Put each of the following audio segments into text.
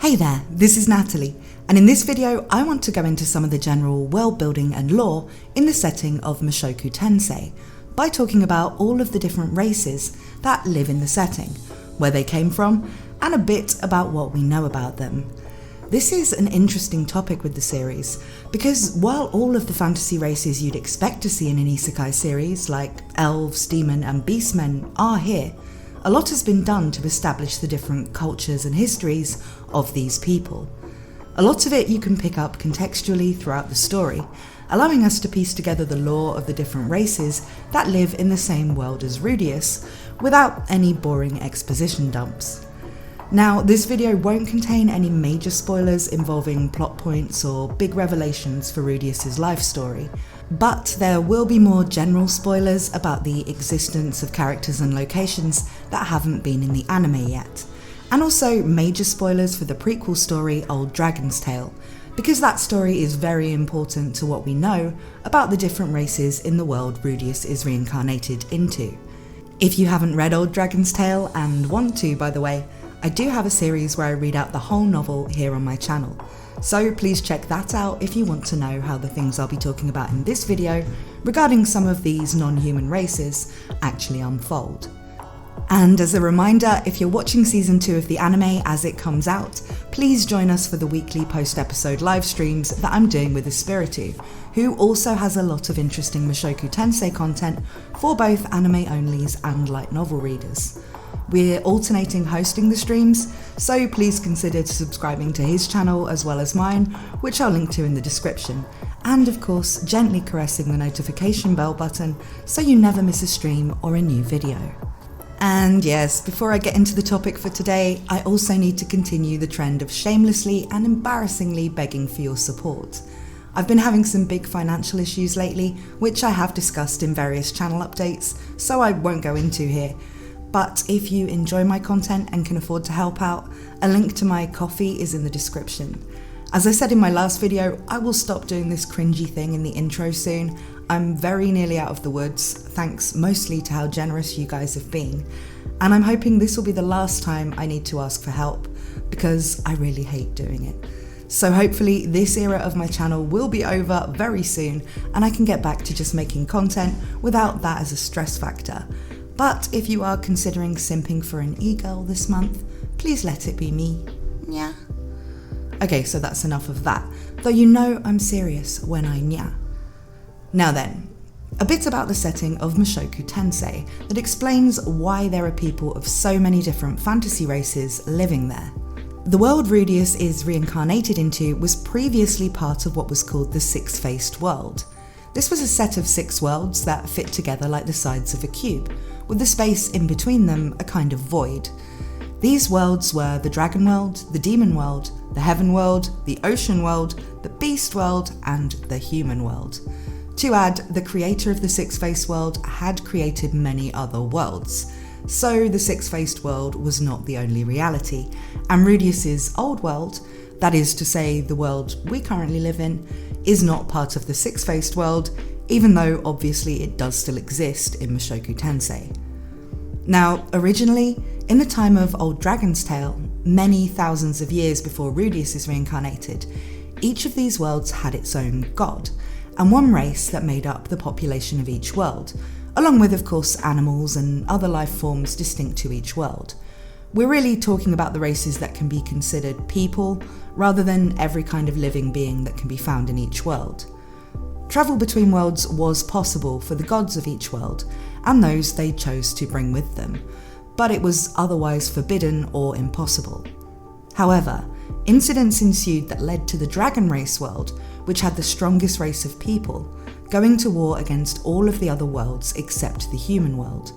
Hey there, this is Natalie, and in this video I want to go into some of the general world building and lore in the setting of Mushoku Tensei by talking about all of the different races that live in the setting, where they came from, and a bit about what we know about them. This is an interesting topic with the series, because while all of the fantasy races you'd expect to see in an isekai series, like elves, demon and beastmen, are here, a lot has been done to establish the different cultures and histories of these people. A lot of it you can pick up contextually throughout the story, allowing us to piece together the lore of the different races that live in the same world as Rudius, without any boring exposition dumps. Now, this video won't contain any major spoilers involving plot points or big revelations for Rudius's life story, but there will be more general spoilers about the existence of characters and locations that haven't been in the anime yet, and also major spoilers for the prequel story Old Dragon's Tale, because that story is very important to what we know about the different races in the world Rudius is reincarnated into. If you haven't read Old Dragon's Tale, and want to by the way, I do have a series where I read out the whole novel here on my channel, so please check that out if you want to know how the things I'll be talking about in this video regarding some of these non-human races actually unfold. And as a reminder, if you're watching season 2 of the anime as it comes out, please join us for the weekly post-episode live streams that I'm doing with Espiritu, who also has a lot of interesting Mushoku Tensei content for both anime onlys and light novel readers. We're alternating hosting the streams, so please consider subscribing to his channel as well as mine, which I'll link to in the description, and of course gently caressing the notification bell button so you never miss a stream or a new video. And yes, before I get into the topic for today, I also need to continue the trend of shamelessly and embarrassingly begging for your support. I've been having some big financial issues lately, which I have discussed in various channel updates, so I won't go into here. But if you enjoy my content and can afford to help out, a link to my coffee is in the description. As I said in my last video, I will stop doing this cringy thing in the intro soon. I'm very nearly out of the woods, thanks mostly to how generous you guys have been. And I'm hoping this will be the last time I need to ask for help, because I really hate doing it. So hopefully this era of my channel will be over very soon and I can get back to just making content without that as a stress factor. But if you are considering simping for an e-girl this month, please let it be me. Nya. Okay, so that's enough of that, though you know I'm serious when I nya. Now then, a bit about the setting of Mushoku Tensei that explains why there are people of so many different fantasy races living there. The world Rudius is reincarnated into was previously part of what was called the Six-Faced World. This was a set of 6 worlds that fit together like the sides of a cube, with the space in between them a kind of void. These worlds were the Dragon World, the Demon World, the Heaven World, the Ocean World, the Beast World, and the Human World. To add, the creator of the Six-Faced World had created many other worlds, so the Six-Faced World was not the only reality, and Rudius's old world, that is to say the world we currently live in, is not part of the Six-Faced World, even though obviously it does still exist in Mushoku Tensei. Now, originally, in the time of Old Dragon's Tale, many thousands of years before Rudius is reincarnated, each of these worlds had its own god, and one race that made up the population of each world, along with of course animals and other life forms distinct to each world. We're really talking about the races that can be considered people, rather than every kind of living being that can be found in each world. Travel between worlds was possible for the gods of each world, and those they chose to bring with them, but it was otherwise forbidden or impossible. However, incidents ensued that led to the Dragon Race world, which had the strongest race of people, going to war against all of the other worlds except the human world.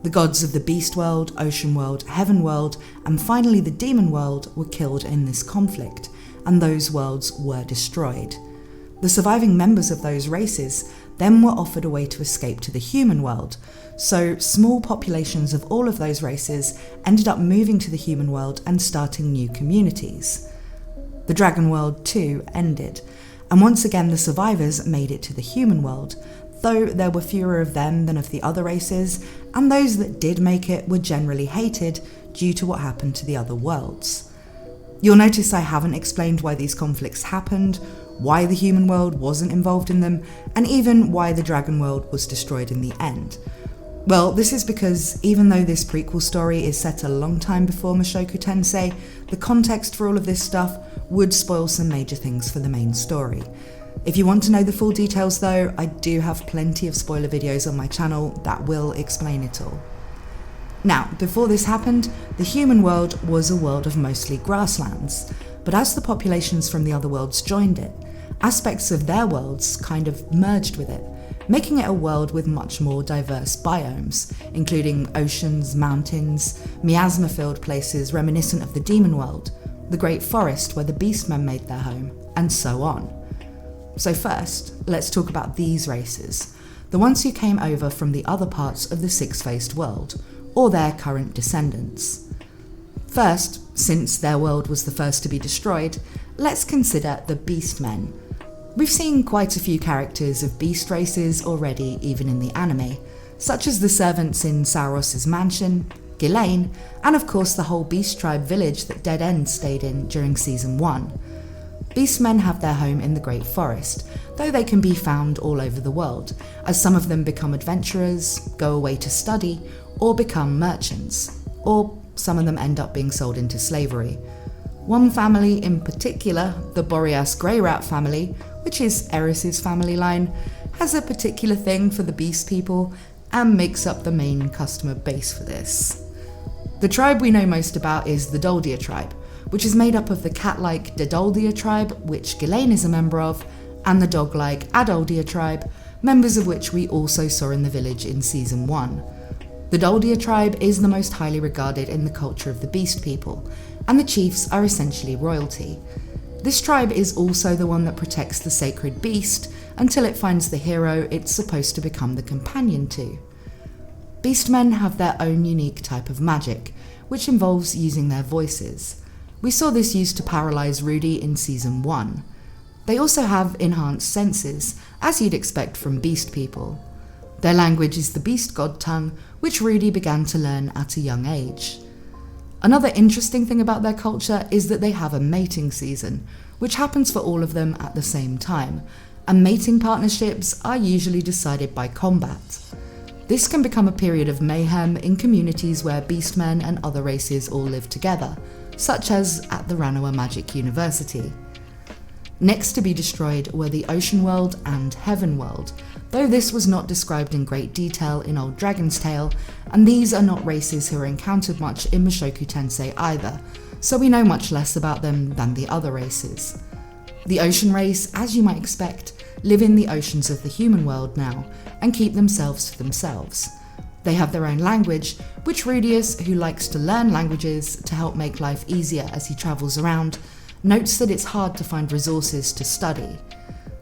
The gods of the Beast World, Ocean World, Heaven World, and finally the Demon World were killed in this conflict, and those worlds were destroyed. The surviving members of those races then were offered a way to escape to the human world, so small populations of all of those races ended up moving to the human world and starting new communities. The Dragon World too ended, and once again the survivors made it to the human world, though there were fewer of them than of the other races, and those that did make it were generally hated due to what happened to the other worlds. You'll notice I haven't explained why these conflicts happened, why the human world wasn't involved in them, and even why the dragon world was destroyed in the end. Well, this is because even though this prequel story is set a long time before Mushoku Tensei, the context for all of this stuff would spoil some major things for the main story. If you want to know the full details though, I do have plenty of spoiler videos on my channel that will explain it all. Now, before this happened, the human world was a world of mostly grasslands, but as the populations from the other worlds joined it, aspects of their worlds kind of merged with it, making it a world with much more diverse biomes, including oceans, mountains, miasma-filled places reminiscent of the demon world, the great forest where the beastmen made their home, and so on. So first, let's talk about these races, the ones who came over from the other parts of the six-faced world, or their current descendants. First, since their world was the first to be destroyed, let's consider the beastmen. We've seen quite a few characters of beast races already, even in the anime, such as the servants in Sauros' mansion, Ghislaine, and of course the whole beast tribe village that Dead End stayed in during season 1. Beastmen have their home in the Great Forest, though they can be found all over the world, as some of them become adventurers, go away to study, or become merchants, or some of them end up being sold into slavery. One family in particular, the Boreas Grey Rat family, which is Eris's family line, has a particular thing for the beast people and makes up the main customer base for this. The tribe we know most about is the Doldia tribe, which is made up of the cat-like Dedoldia tribe, which Ghislaine is a member of, and the dog-like Adoldia tribe, members of which we also saw in the village in season 1. The Doldia tribe is the most highly regarded in the culture of the beast people, and the chiefs are essentially royalty. This tribe is also the one that protects the sacred beast until it finds the hero it's supposed to become the companion to. Beastmen have their own unique type of magic, which involves using their voices. We saw this used to paralyze Rudy in season 1. They also have enhanced senses, as you'd expect from beast people. Their language is the beast god tongue, which Rudy began to learn at a young age. Another interesting thing about their culture is that they have a mating season, which happens for all of them at the same time, and mating partnerships are usually decided by combat. This can become a period of mayhem in communities where beastmen and other races all live together, such as at the Ranoa Magic University. Next to be destroyed were the Ocean World and Heaven World, though this was not described in great detail in Old Dragon's Tale, and these are not races who are encountered much in Mushoku Tensei either, so we know much less about them than the other races. The Ocean race, as you might expect, live in the oceans of the human world now, and keep themselves to themselves. They have their own language, which Rudius, who likes to learn languages to help make life easier as he travels around, notes that it's hard to find resources to study.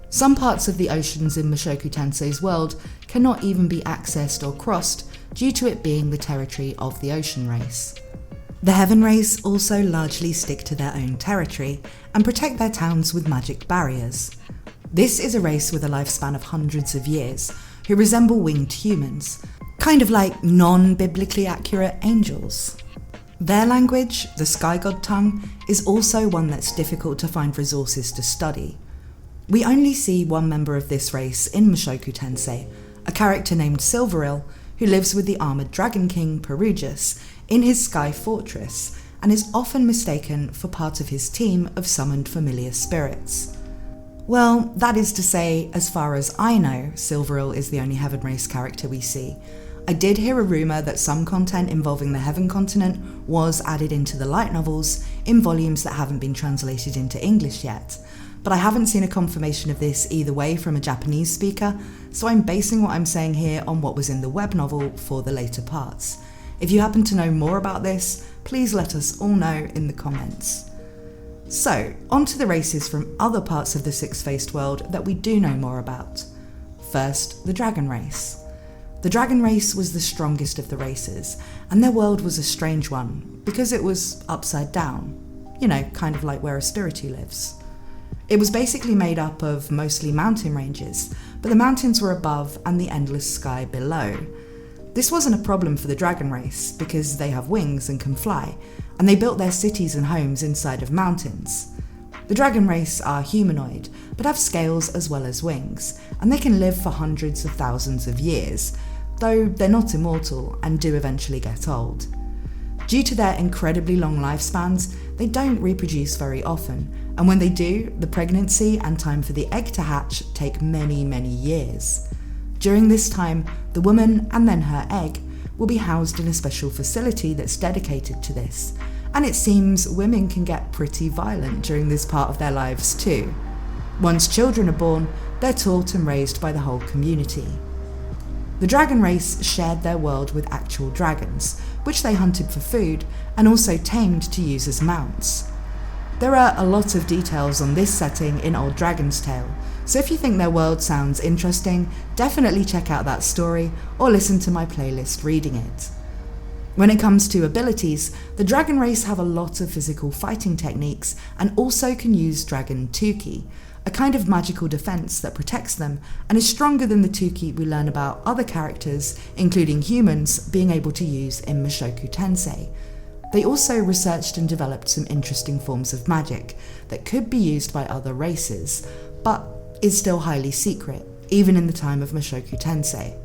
Some parts of the oceans in Mushoku Tensei's world cannot even be accessed or crossed due to it being the territory of the Ocean race. The Heaven race also largely stick to their own territory and protect their towns with magic barriers. This is a race with a lifespan of hundreds of years, who resemble winged humans, kind of like non-biblically accurate angels. Their language, the Sky God tongue, is also one that's difficult to find resources to study. We only see one member of this race in Mushoku Tensei, a character named Silveril, who lives with the armoured dragon king Perugius in his sky fortress, and is often mistaken for part of his team of summoned familiar spirits. Well, that is to say, as far as I know, Silveril is the only Heaven race character we see. I did hear a rumour that some content involving the Heaven continent was added into the light novels in volumes that haven't been translated into English yet, but I haven't seen a confirmation of this either way from a Japanese speaker, so I'm basing what I'm saying here on what was in the web novel for the later parts. If you happen to know more about this, please let us all know in the comments. So, on to the races from other parts of the six-faced world that we do know more about. First, the Dragon race. The Dragon race was the strongest of the races, and their world was a strange one, because it was upside down. You know, kind of like where Espiritu lives. It was basically made up of mostly mountain ranges, but the mountains were above and the endless sky below. This wasn't a problem for the Dragon race, because they have wings and can fly, and they built their cities and homes inside of mountains. The dragon race are humanoid, but have scales as well as wings, and they can live for hundreds of thousands of years, though they're not immortal and do eventually get old. Due to their incredibly long lifespans, they don't reproduce very often, and when they do, the pregnancy and time for the egg to hatch take many, many years. During this time, the woman and then her egg will be housed in a special facility that's dedicated to this, and it seems women can get pretty violent during this part of their lives too. Once children are born, they're taught and raised by the whole community. The dragon race shared their world with actual dragons, which they hunted for food and also tamed to use as mounts. There are a lot of details on this setting in Old Dragon's Tale, so if you think their world sounds interesting, definitely check out that story or listen to my playlist reading it. When it comes to abilities, the dragon race have a lot of physical fighting techniques and also can use dragon tuki, a kind of magical defense that protects them and is stronger than the tuki we learn about other characters, including humans, being able to use in Mushoku Tensei. They also researched and developed some interesting forms of magic that could be used by other races, but is still highly secret, even in the time of Mushoku Tensei.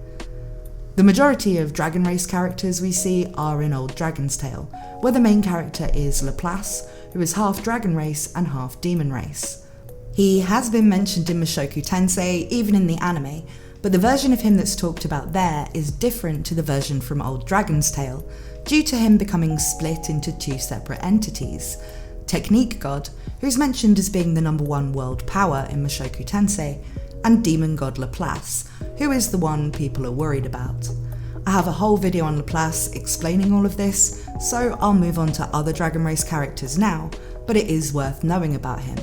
The majority of dragon race characters we see are in Old Dragon's Tale, where the main character is Laplace, who is half dragon race and half demon race. He has been mentioned in Mushoku Tensei, even in the anime, but the version of him that's talked about there is different to the version from Old Dragon's Tale, due to him becoming split into two separate entities. Technique God, who's mentioned as being the #1 world power in Mushoku Tensei, and Demon God Laplace, who is the one people are worried about. I have a whole video on Laplace explaining all of this, so I'll move on to other dragon race characters now, but it is worth knowing about him.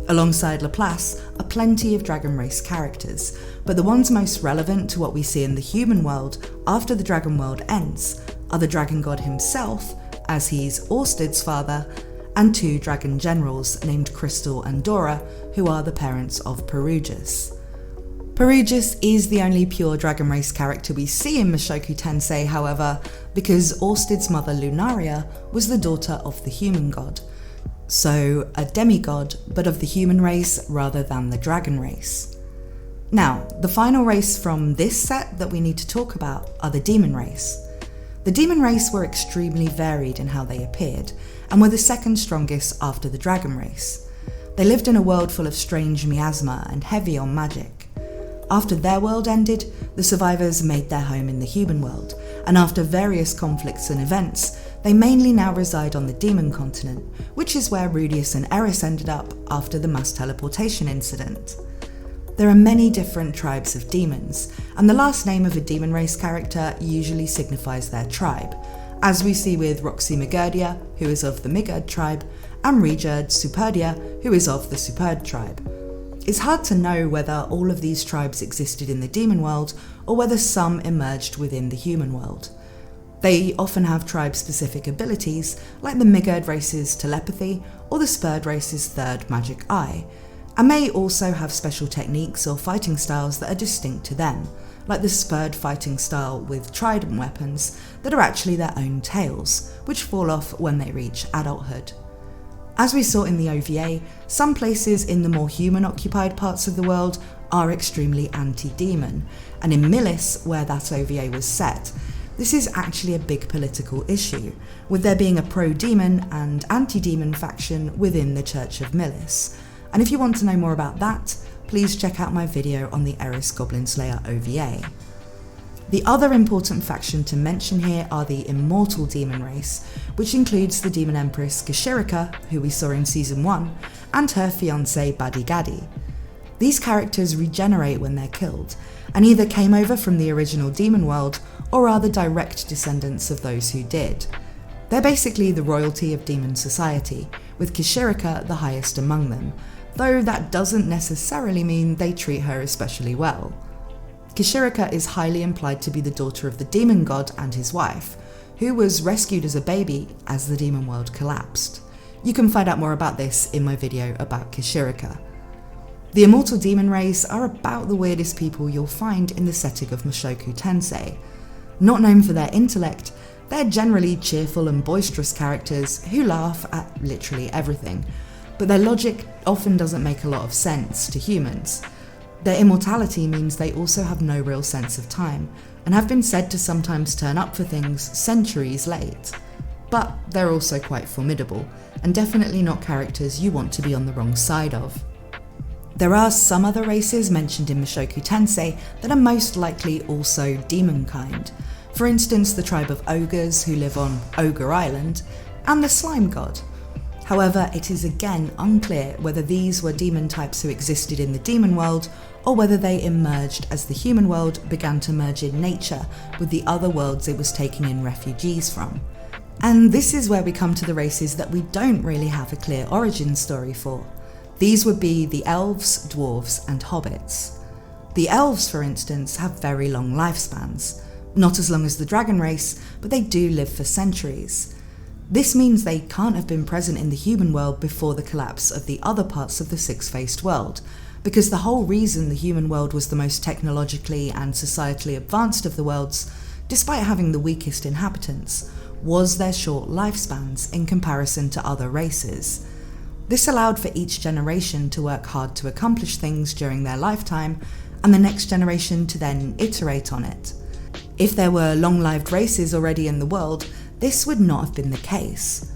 Alongside Laplace are plenty of dragon race characters, but the ones most relevant to what we see in the human world after the dragon world ends are the dragon god himself, as he's Orsted's father, and two dragon generals named Crystal and Dora, who are the parents of Perugius. Perugius is the only pure dragon race character we see in Mushoku Tensei, however, because Orsted's mother Lunaria was the daughter of the human god. So a demigod, but of the human race rather than the dragon race. Now, the final race from this set that we need to talk about are the demon race. The demon race were extremely varied in how they appeared, and were the second strongest after the dragon race. They lived in a world full of strange miasma and heavy on magic. After their world ended, the survivors made their home in the human world, and after various conflicts and events, they mainly now reside on the demon continent, which is where Rudius and Eris ended up after the mass teleportation incident. There are many different tribes of demons, and the last name of a demon race character usually signifies their tribe, as we see with Roxy Migurdia, who is of the Migurd tribe, and Regerd Superdia, who is of the Superd tribe. It's hard to know whether all of these tribes existed in the demon world, or whether some emerged within the human world. They often have tribe-specific abilities, like the Migurd race's telepathy, or the Spurd race's third magic eye, and may also have special techniques or fighting styles that are distinct to them, like the Spurd fighting style with trident weapons that are actually their own tails, which fall off when they reach adulthood. As we saw in the OVA, some places in the more human-occupied parts of the world are extremely anti-demon, and in Milis, where that OVA was set, this is actually a big political issue, with there being a pro-demon and anti-demon faction within the Church of Milis. And if you want to know more about that, please check out my video on the Eris Goblin Slayer OVA. The other important faction to mention here are the Immortal Demon race, which includes the Demon Empress Kishirika, who we saw in Season 1, and her fiancé Badigadi. These characters regenerate when they're killed, and either came over from the original demon world or are the direct descendants of those who did. They're basically the royalty of demon society, with Kishirika the highest among them, though that doesn't necessarily mean they treat her especially well. Kishirika is highly implied to be the daughter of the demon god and his wife, who was rescued as a baby as the demon world collapsed. You can find out more about this in my video about Kishirika. The Immortal Demon race are about the weirdest people you'll find in the setting of Mushoku Tensei. Not known for their intellect, They're generally cheerful and boisterous characters who laugh at literally everything, but their logic often doesn't make a lot of sense to humans. Their immortality means they also have no real sense of time, and have been said to sometimes turn up for things centuries late. But they're also quite formidable, and definitely not characters you want to be on the wrong side of. There are some other races mentioned in Mushoku Tensei that are most likely also demon kind. For instance, the tribe of ogres who live on Ogre Island, and the slime god. However, it is again unclear whether these were demon types who existed in the demon world, or whether they emerged as the human world began to merge in nature with the other worlds it was taking in refugees from. And this is where we come to the races that we don't really have a clear origin story for. These would be the elves, dwarves, and hobbits. The elves, for instance, have very long lifespans. Not as long as the dragon race, but they do live for centuries. This means they can't have been present in the human world before the collapse of the other parts of the six-faced world, because the whole reason the human world was the most technologically and societally advanced of the worlds, despite having the weakest inhabitants, was their short lifespans in comparison to other races. This allowed for each generation to work hard to accomplish things during their lifetime, and the next generation to then iterate on it. If there were long-lived races already in the world, this would not have been the case.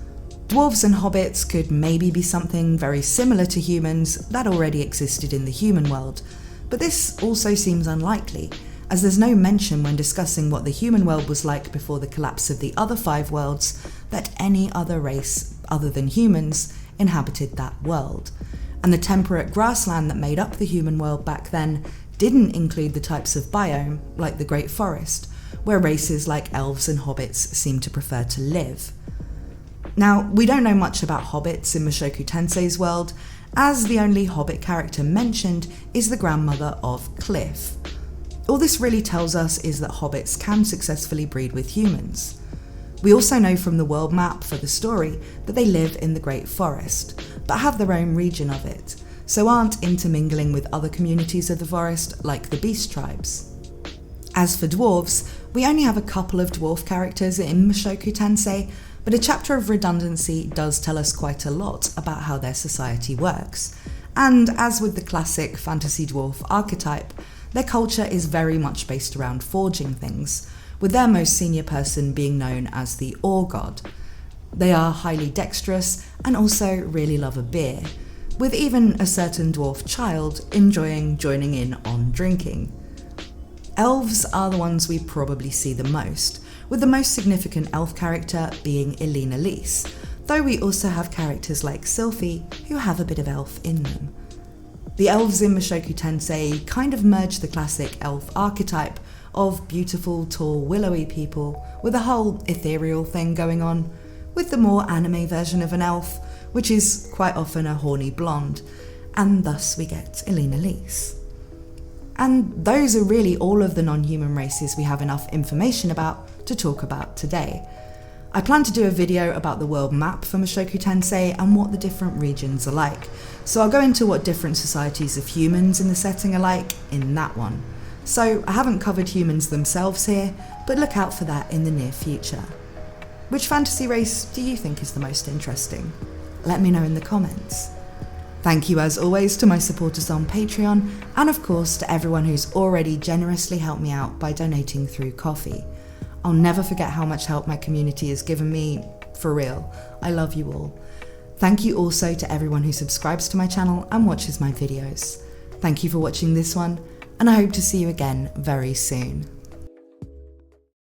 Dwarves and hobbits could maybe be something very similar to humans that already existed in the human world, but this also seems unlikely, as there's no mention when discussing what the human world was like before the collapse of the other 5 worlds that any other race other than humans inhabited that world. And the temperate grassland that made up the human world back then didn't include the types of biome, like the Great Forest, where races like elves and hobbits seem to prefer to live. Now, we don't know much about hobbits in Mushoku Tensei's world, as the only hobbit character mentioned is the grandmother of Cliff. All this really tells us is that hobbits can successfully breed with humans. We also know from the world map for the story that they live in the Great Forest, but have their own region of it, so aren't intermingling with other communities of the forest like the beast tribes. As for dwarves, we only have a couple of dwarf characters in Mushoku Tensei, but a chapter of redundancy does tell us quite a lot about how their society works. And as with the classic fantasy dwarf archetype, their culture is very much based around forging things, with their most senior person being known as the ore god. They are highly dexterous and also really love a beer, with even a certain dwarf child enjoying joining in on drinking. Elves are the ones we probably see the most, with the most significant elf character being Elise, though we also have characters like Sylphie who have a bit of elf in them. The elves in Mushoku Tensei kind of merge the classic elf archetype of beautiful, tall, willowy people with a whole ethereal thing going on, with the more anime version of an elf, which is quite often a horny blonde, and thus we get Elise. And those are really all of the non-human races we have enough information about to talk about today. I plan to do a video about the world map for Mushoku Tensei and what the different regions are like, so I'll go into what different societies of humans in the setting are like in that one. So I haven't covered humans themselves here, but look out for that in the near future. Which fantasy race do you think is the most interesting? Let me know in the comments. Thank you as always to my supporters on Patreon, and of course to everyone who's already generously helped me out by donating through Ko-fi. I'll never forget how much help my community has given me, for real. I love you all. Thank you also to everyone who subscribes to my channel and watches my videos. Thank you for watching this one, and I hope to see you again very soon.